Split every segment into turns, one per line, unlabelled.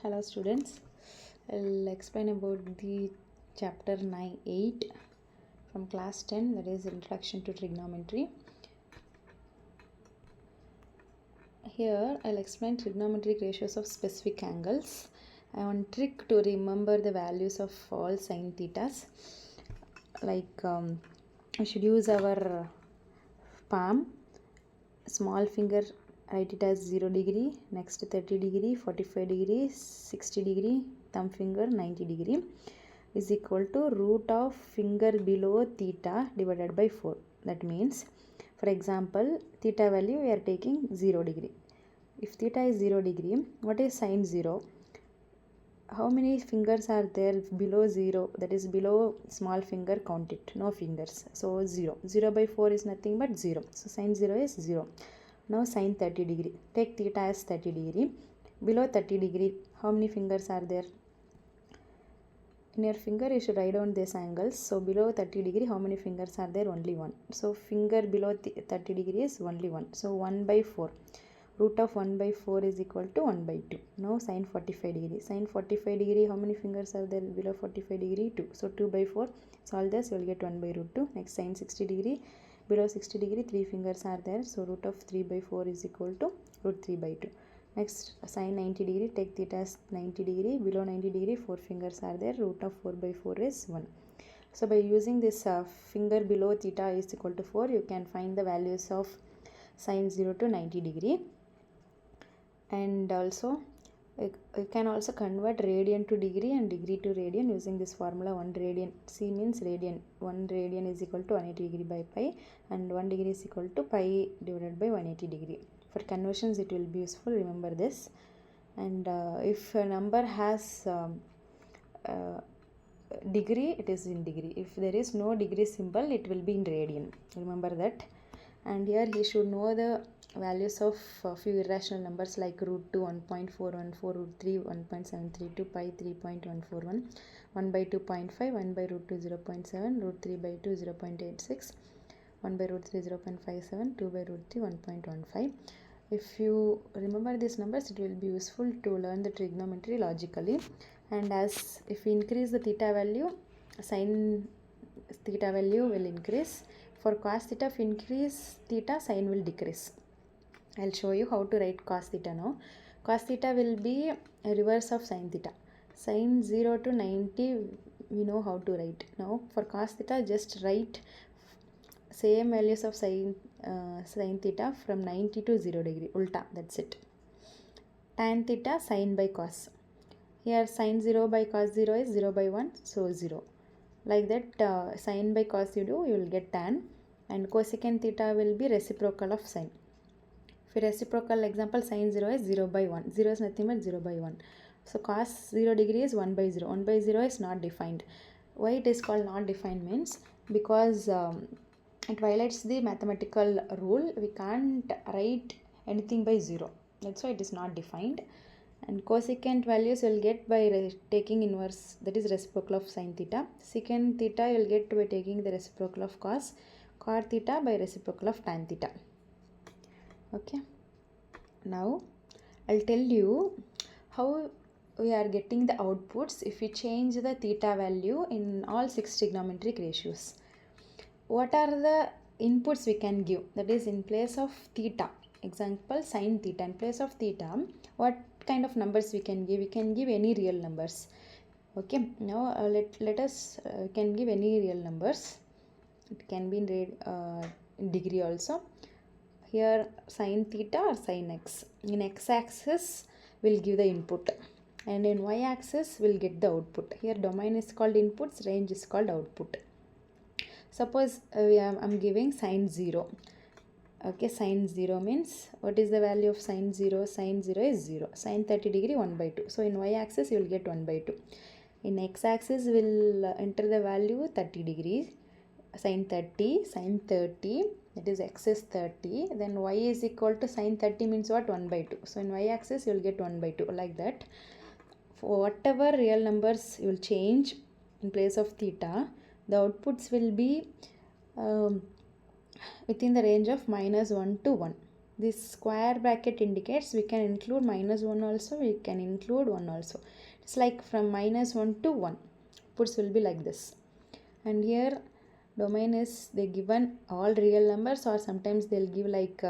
Hello students, I'll explain about the chapter 9-8 from class 10, that is Introduction to Trigonometry. Here I'll explain trigonometric ratios of specific angles. I want trick to remember the values of all sin thetas. Like we should use our palm, small finger, write it as 0 degree, next 30 degree, 45 degree, 60 degree, thumb finger 90 degree is equal to root of finger below theta divided by 4. That means, for example, theta value we are taking 0 degree. If theta is 0 degree, what is sin 0? How many fingers are there below 0? That is below small finger, count it, no fingers. So 0. 0 by 4 is nothing but 0. So sin 0 is 0. Now sin 30 degree. Take theta as 30 degree. Below 30 degree, how many fingers are there? In your finger, you should write down these angles. So below 30 degree, how many fingers are there? Only 1. So finger below 30 degree is only 1. So 1 by 4. Root of 1 by 4 is equal to 1 by 2. Now sin 45 degree. Sin 45 degree, how many fingers are there below 45 degree? 2. So 2 by 4. Solve this, you will get 1 by root 2. Next sin 60 degree. Below 60 degree, 3 fingers are there. So root of 3 by 4 is equal to root 3 by 2. Next sin 90 degree. Take theta as 90 degree. Below 90 degree, 4 fingers are there. Root of 4 by 4 is 1. So by using this finger below theta is equal to 4, you can find the values of sin 0 to 90 degree. And also you can also convert radian to degree and degree to radian using this formula. 1 radian, C means radian, 1 radian is equal to 180 degree by pi, and 1 degree is equal to pi divided by 180 degree. For conversions it will be useful, remember this. And if a number has degree, it is in degree. If there is no degree symbol, it will be in radian, remember that. And here he should know the values of few irrational numbers like root 2 1.414, root 3 1.732, pi 3.141, 1 by 2 0.5, 1 by root 2 0.7, root 3 by 2 0.86, 1 by root 3 0.57, 2 by root 3 1.15. If you remember these numbers, it will be useful to learn the trigonometry logically. And as if we increase the theta value, sin theta value will increase. For cos theta, if increase theta, sin will decrease. I'll show you how to write cos theta now. Cos theta will be a reverse of sin theta. Sin 0 to 90, we know how to write. Now for cos theta, just write same values of sin theta from 90 to 0 degree. Ulta, that's it. Tan theta, sin by cos. Here sin 0 by cos 0 is 0 by 1, so 0. Like that, sin by cos you do, you will get tan. And cosecant theta will be reciprocal of sin. For reciprocal example, sin 0 is 0 by 1. 0 is nothing but 0 by 1. So cos 0 degree is 1 by 0. 1 by 0 is not defined. Why it is called not defined means because it violates the mathematical rule. We can't write anything by 0. That's why it is not defined. And cosecant values you will get by taking inverse, that is reciprocal of sin theta. Secant theta you will get by taking the reciprocal of cos. Cot theta by reciprocal of tan theta. Okay. Now I'll tell you how we are getting the outputs if we change the theta value in all 6 trigonometric ratios. What are the inputs we can give? That is, in place of theta, example sin theta, in place of theta, what kind of numbers we can give? We can give any real numbers. Okay, now let us can give any real numbers. It can be in degree also. Here sin theta or sin x. In x-axis we'll give the input, and in y-axis we'll get the output. Here domain is called inputs, range is called output. Suppose I'm giving sin 0. Okay, sin 0 means, what is the value of sin 0? Sin 0 is 0. Sin 30 degree 1 by 2. So in y-axis you will get 1 by 2. In x-axis we'll enter the value 30 degrees. Sin 30, that is x is 30, then y is equal to sin 30 means what? 1 by 2. So in y-axis you will get 1 by 2, like that. For whatever real numbers you will change in place of theta, the outputs will be within the range of -1 to 1. This square bracket indicates we can include minus 1 also, we can include 1 also. It's like from minus 1 to 1. Outputs will be like this. And here domain is they given all real numbers, or sometimes they'll give like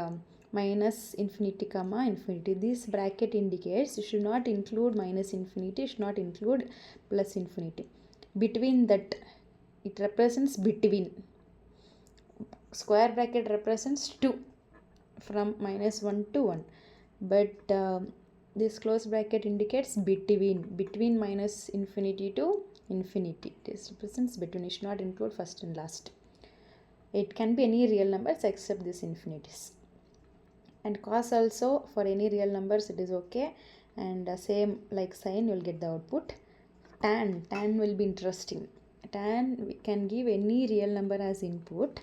minus infinity comma infinity. This bracket indicates you should not include minus infinity, should not include plus infinity. Between that, it represents between. Square bracket represents 2 from minus 1 to 1, but this closed bracket indicates between minus infinity to infinity. This represents between. You should not include first and last. It can be any real numbers except these infinities. And cos also, for any real numbers it is okay, and same like sine, you will get the output. Tan will be interesting. Tan, we can give any real number as input,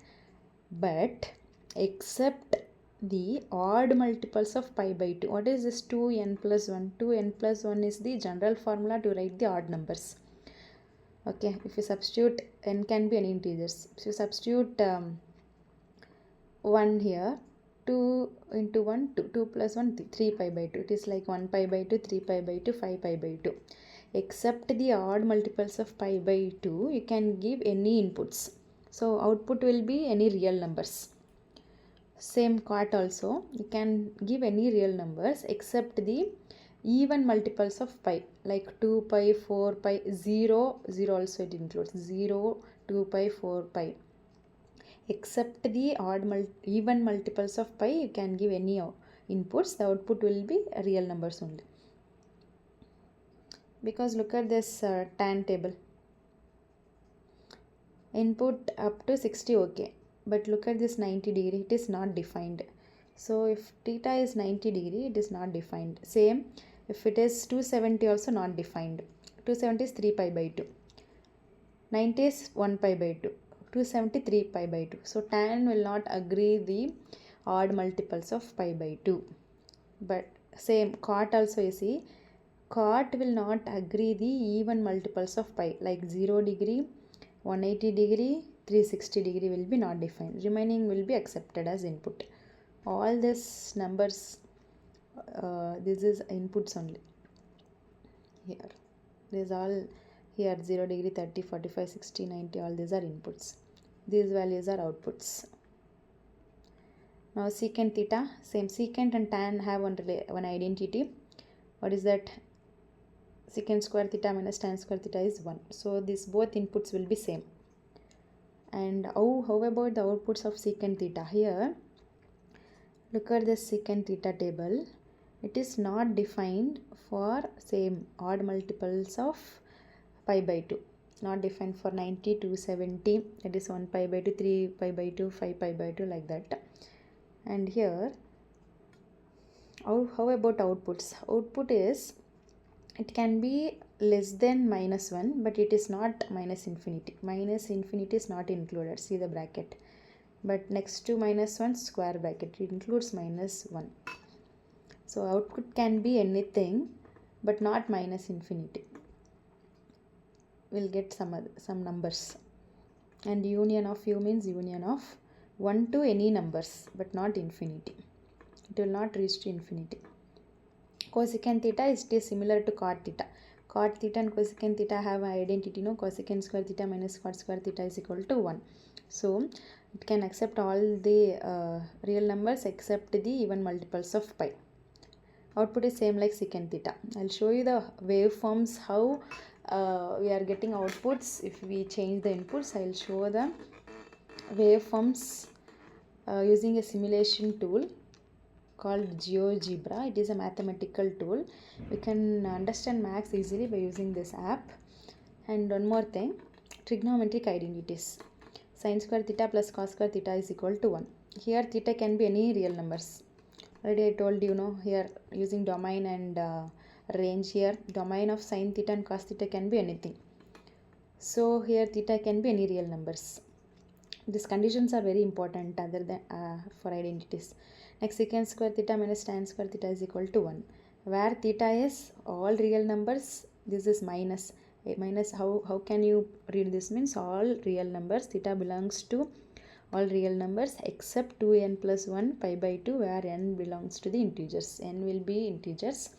but except the odd multiples of pi by 2. What is this 2n plus 1? 2n plus 1 is the general formula to write the odd numbers. Okay, if you substitute, n can be any integers. So you substitute 1 here, 2 into 1, 2 plus 1, 3 pi by 2. It is like 1 pi by 2, 3 pi by 2, 5 pi by 2. Except the odd multiples of pi by 2, you can give any inputs. So output will be any real numbers. Same cot also, you can give any real numbers except the even multiples of pi, like 2 pi, 4 pi, 0 also it includes 0, 2 pi, 4 pi. Except the even multiples of pi, you can give any inputs. The output will be real numbers only. Because look at this tan table. Input up to 60, okay. But look at this 90 degree, it is not defined. So if theta is 90 degree, it is not defined. Same, if it is 270 also not defined. 270 is 3 pi by 2. 90 is 1 pi by 2. 273 pi by 2. So tan will not agree the odd multiples of pi by 2. But same, cot also you see, cot will not agree the even multiples of pi, like 0 degree, 180 degree, 360 degree will be not defined. Remaining will be accepted as input. All these numbers, this is inputs only. Here, this all here 0 degree, 30, 45, 60, 90, all these are inputs. These values are outputs. Now secant theta, same, secant and tan have one identity. What is that? Secant square theta minus tan square theta is 1. So these both inputs will be same. And how about the outputs of secant theta? Here, look at this secant theta table. It is not defined for same odd multiples of pi by 2. Not defined for 90, 270, that is 1 pi by 2, 3 pi by 2, 5 pi by 2, like that. And here, how about outputs? Output is, it can be less than minus 1, but it is not minus infinity. Minus infinity is not included. See the bracket. But next to minus 1, square bracket, it includes minus 1. So output can be anything, but not minus infinity. We'll get some numbers. And union of u means union of 1 to any numbers, but not infinity. It will not reach to infinity. Cosecant theta is similar to cot theta. Cot theta and cosecant theta have an identity, no? Cosecant square theta minus cot square theta is equal to 1. So it can accept all the real numbers except the even multiples of pi. Output is same like secant theta. I'll show you the waveforms, how we are getting outputs if we change the inputs. I'll show the waveforms using a simulation tool called GeoGebra. It is a mathematical tool. We can understand maths easily by using this app. And one more thing, trigonometric identities. Sin square theta plus cos square theta is equal to 1. Here theta can be any real numbers. Already I told you, know, here using domain and range, here domain of sin theta and cos theta can be anything. So here theta can be any real numbers. These conditions are very important other than for identities. Next, secant square theta minus tan square theta is equal to 1. Where theta is all real numbers, this is minus. Minus, how can you read this? Means all real numbers, theta belongs to all real numbers except 2n plus 1 pi by 2 where n belongs to the integers. N will be integers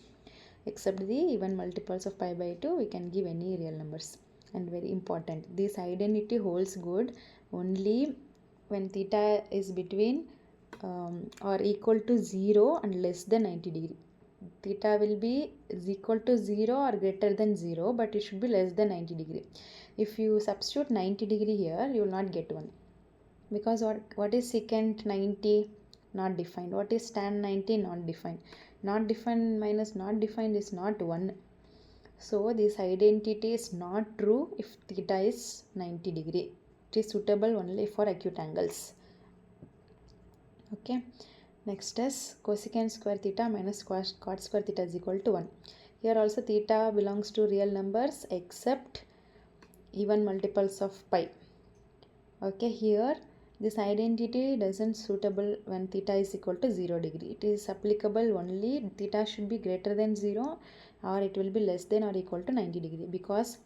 except the even multiples of pi by 2 we can give any real numbers. And very important, this identity holds good only when theta is between or equal to 0 and less than 90 degree. Theta will be is equal to 0 or greater than 0, but it should be less than 90 degree. If you substitute 90 degree here, you will not get 1, because what is secant 90? Not defined. What is tan 90? Not defined. Not defined minus not defined is not 1. So this identity is not true if theta is 90 degree. It is suitable only for acute angles. Okay. Next is cosecant square theta minus cot square theta is equal to 1. Here also theta belongs to real numbers except even multiples of pi. Okay, here this identity doesn't suitable when theta is equal to 0 degree. It is applicable only theta should be greater than 0 or it will be less than or equal to 90 degree, because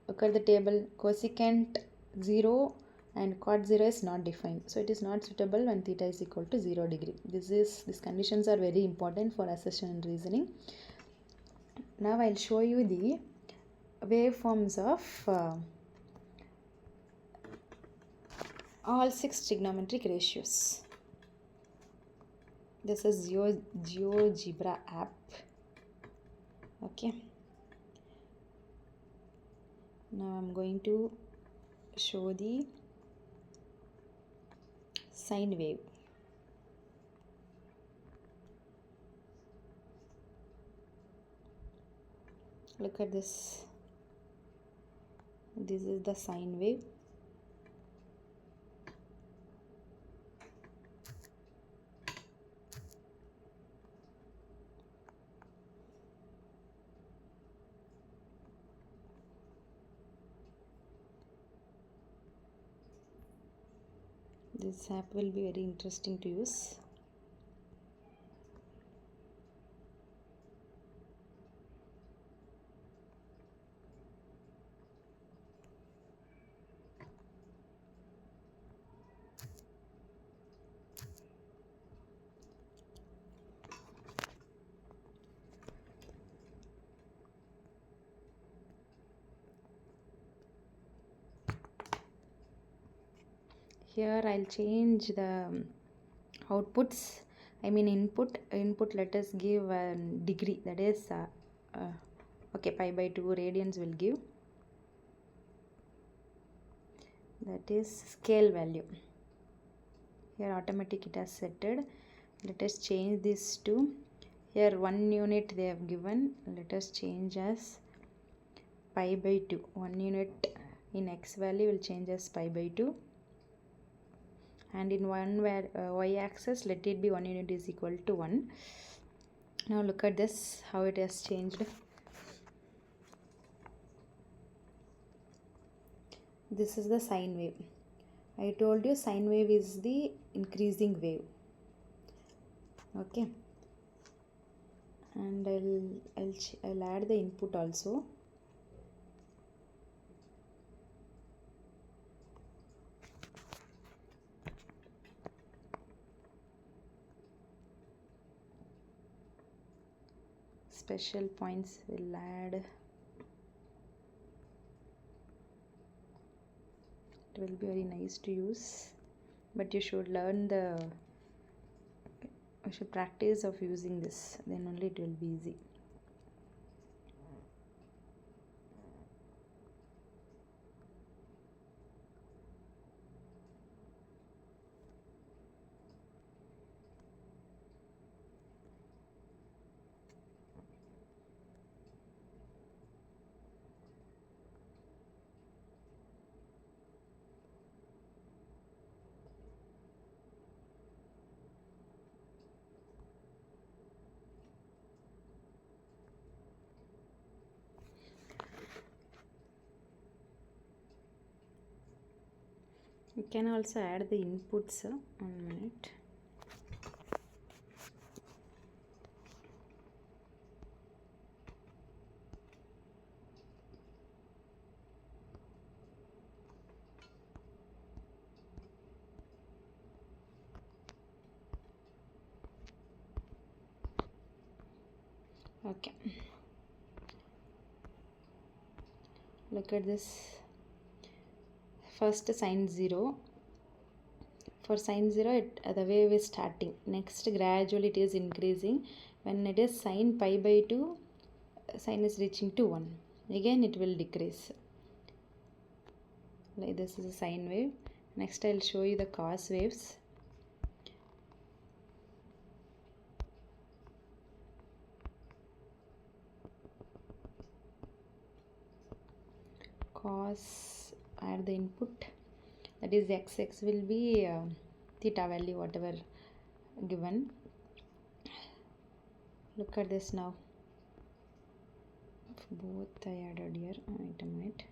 look at the table, cosecant 0 and cot 0 is not defined, so it is not suitable when theta is equal to 0 degree. These conditions are very important for assertion and reasoning. Now I'll show you the waveforms of all 6 trigonometric ratios. This is GeoGebra app. Okay, now I'm going to show the sine wave. Look at this. This is the sine wave. This app will be very interesting to use. Here I'll change the outputs, I mean input let us give a degree, that is okay, pi by 2 radians will give, that is scale value. Here automatic it has setted. Let us change this to, here 1 unit they have given, let us change as pi by 2. 1 unit in x value will change as pi by 2, and in y axis let it be 1 unit is equal to 1. Now look at this, how it has changed. This is the sine wave. I told you sine wave is the increasing wave. Okay, and I'll add the input also. Special points will add. It will be very nice to use, but you should learn you should practice of using this, then only it will be easy. You can also add the inputs. 1 minute. Okay, look at this. First sine 0. For sine 0, the wave is starting. Next, gradually it is increasing. When it is sine pi by 2, sine is reaching to 1. Again it will decrease. Like this is a sine wave. Next I will show you the cos waves. Cos, add the input, that is x will be theta value whatever given. Look at this now. Both I added here. Wait a minute.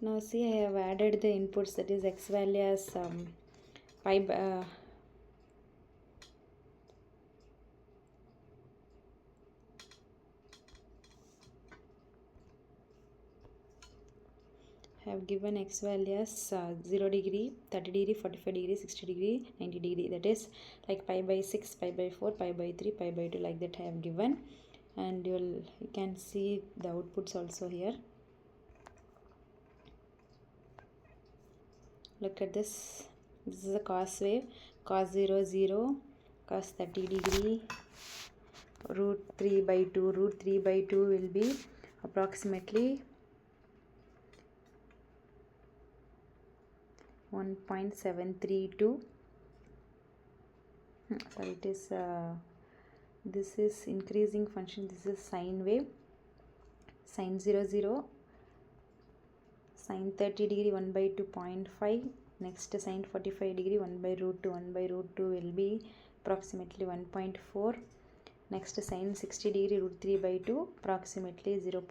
Now see, I have added the inputs, that is x value as pi have given x value as 0 degree, 30 degree, 45 degree, 60 degree, 90 degree, that is like pi by 6, pi by 4, pi by 3, pi by 2, like that I have given. And you can see the outputs also here. Look at this. This is a cos wave. Cos 0 0, cos 30 degree, root 3 by 2. Root 3 by 2 will be approximately 1.732. Sorry, it is this is increasing function. This is sine wave. Sine 0 0, sine 30 degree 1 by 2.5. Next sine 45 degree 1 by root 2. 1 by root 2 will be approximately 1.4. Next sine 60 degree root 3 by 2, approximately 0.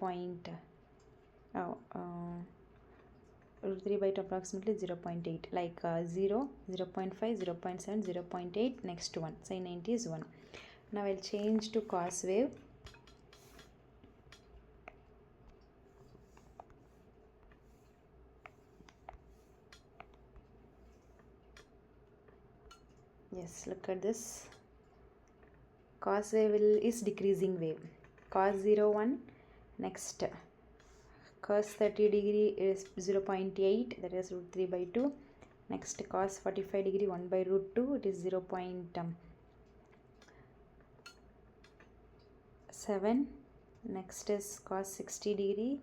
Root 3 by 2 approximately 0.8, like 0, 0.5, 0.7, 0.8. Next one, sine 90 is 1. Now I'll change to cos wave. Yes, look at this. Cos wave is decreasing wave. Cos 0 1. Next cos 30 degree is 0.8, that is root 3 by 2. Next cos 45 degree 1 by root 2, it is 0.7. Next is cos 60 degree,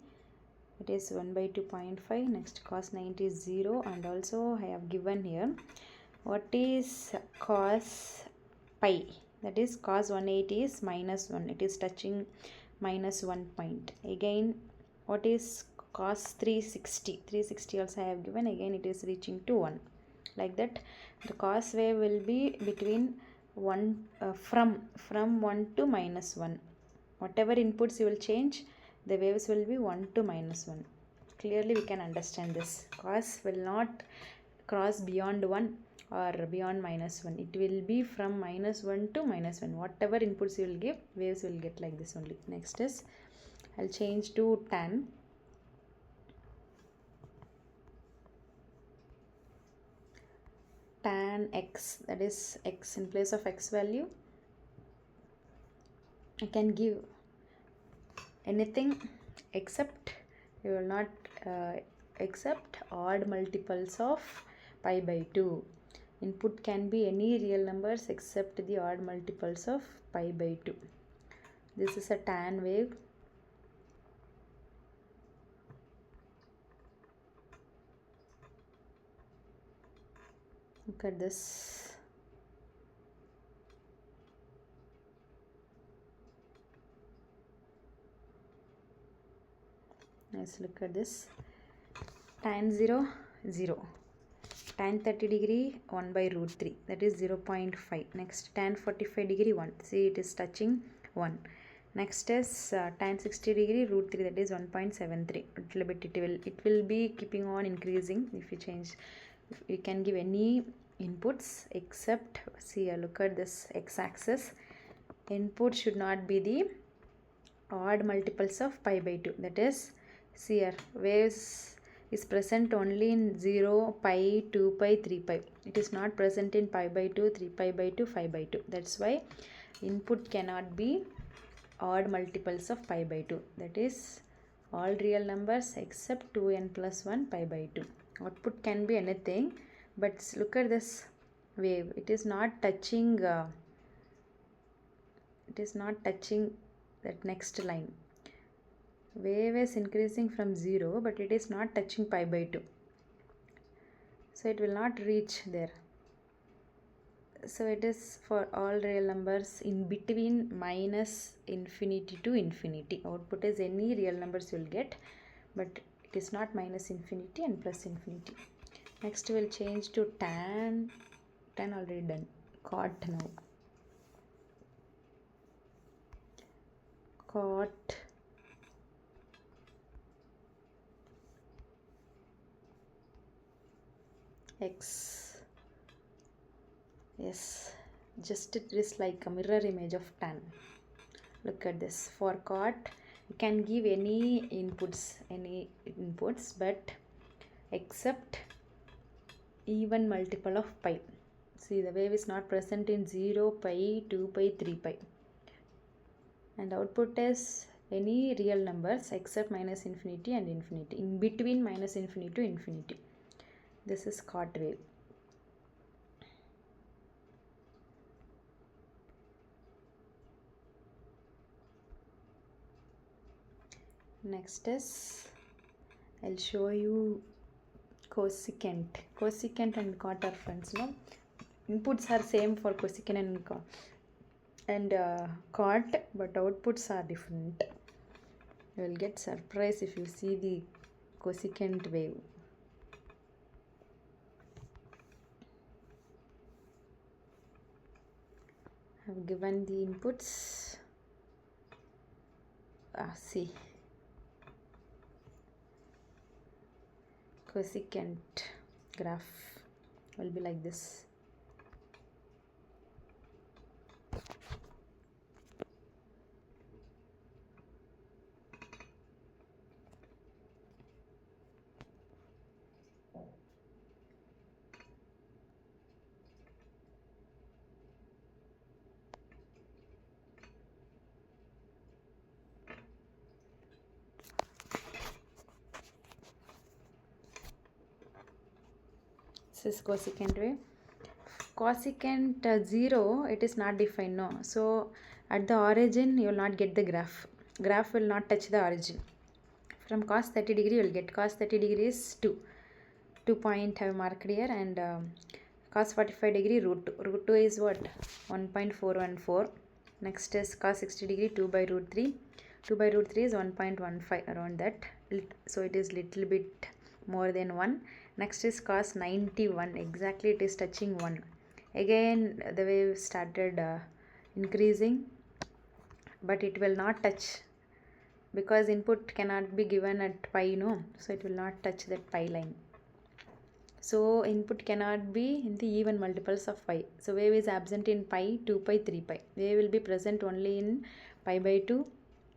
it is 1 by 2.5. Next cos 90 is 0. And also I have given here what is cos pi, that is cos 180 is minus 1, it is touching minus 1 point. Again, what is cos 360? 360 also I have given. Again it is reaching to 1. Like that, the cos wave will be between 1 from 1 to minus 1. Whatever inputs you will change, the waves will be 1 to minus 1. Clearly we can understand this. Cos will not cross beyond 1 or beyond minus 1. It will be from minus 1 to minus 1. Whatever inputs you will give, waves will get like this only. Next is, I'll change to tan. Tan x, that is x in place of x value. I can give anything except, you will not accept odd multiples of pi by 2. Input can be any real numbers except the odd multiples of pi by 2. This is a tan wave. Look at this. Let's look at this. Tan 0 0. tan 30 degree 1 by root 3, that is 0.5. Next tan 45 degree 1, see it is touching 1. Next is tan 60 degree root 3, that is 1.73. Little bit it will be keeping on increasing if you change. You can give any inputs except, see, look at this x-axis. Input should not be the odd multiples of pi by 2, that is, see here, waves is present only in 0, pi, 2 pi, 3 pi. It is not present in pi by 2, 3 pi by 2, 5 by 2. That's why input cannot be odd multiples of pi by 2. That is all real numbers except 2n plus 1 pi by 2. Output can be anything, but look at this wave. It is not touching that next line. Wave is increasing from 0, but it is not touching pi by 2. So it will not reach there. So it is for all real numbers in between minus infinity to infinity. Output is any real numbers you will get, but it is not minus infinity and plus infinity. Next we will change to tan already done. Cot now. Cot x. Yes, just it is like a mirror image of tan. Look at this. For cot, you can give any inputs, but except even multiple of pi. See, the wave is not present in 0, pi, 2 pi, 3 pi. And output is any real numbers except minus infinity and infinity. In between minus infinity to infinity. This is cot wave. Next is, I'll show you cosecant. Cosecant and cot are friends, no? Inputs are same for cosecant and cot, but outputs are different. You will get surprised if you see the cosecant wave. I have given the inputs. See. Cosecant graph will be like this. This is cosecant wave. Cosecant 0, it is not defined, no. So at the origin you will not get the graph. Graph will not touch the origin. From cos 30 degree you will get cos 30 degree is 2. 2 point have marked here, and cos 45 degree root 2. Root 2 is what? 1.414. Next is cos 60 degree 2 by root 3. 2 by root 3 is 1.15, around that. So it is little bit more than 1. Next is cos 91. Exactly it is touching 1. Again the wave started increasing, but it will not touch because input cannot be given at pi, no. So it will not touch that pi line. So input cannot be in the even multiples of pi. So wave is absent in pi, 2 pi, 3 pi. Wave will be present only in pi by 2,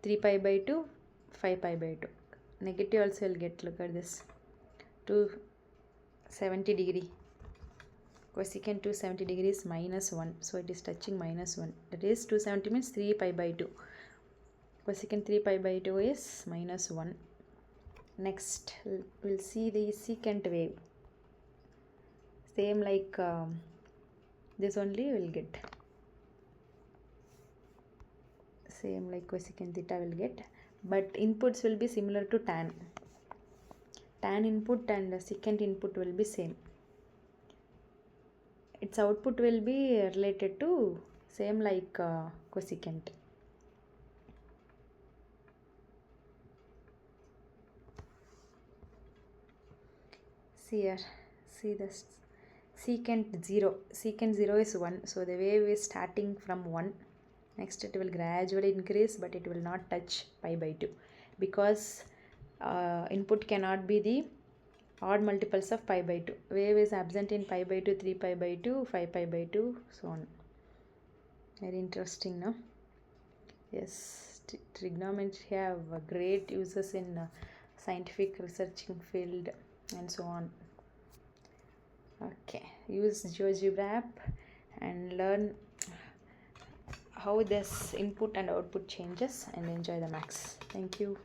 3 pi by 2, 5 pi by 2. Negative also will get. Look at this. 270 degree. Cosecant 270 degree is minus 1. So it is touching minus 1. That is 270 means 3 pi by 2. Cosecant 3 pi by 2 is minus 1. Next we'll see the secant wave. Same like this only will get. Same like cosecant theta will get. But inputs will be similar to tan. Tan input and secant input will be same. Its output will be related to same like cosecant. See here, see this. secant 0 is 1, so the wave is starting from 1. Next it will gradually increase, but it will not touch pi by 2 because input cannot be the odd multiples of pi by 2. Wave is absent in pi by 2, 3 pi by 2, 5 pi by 2, so on. Very interesting, no? Yes, trigonometry have great uses in scientific researching field and so on. Okay, use GeoGebra app and learn how this input and output changes and enjoy the max. Thank you.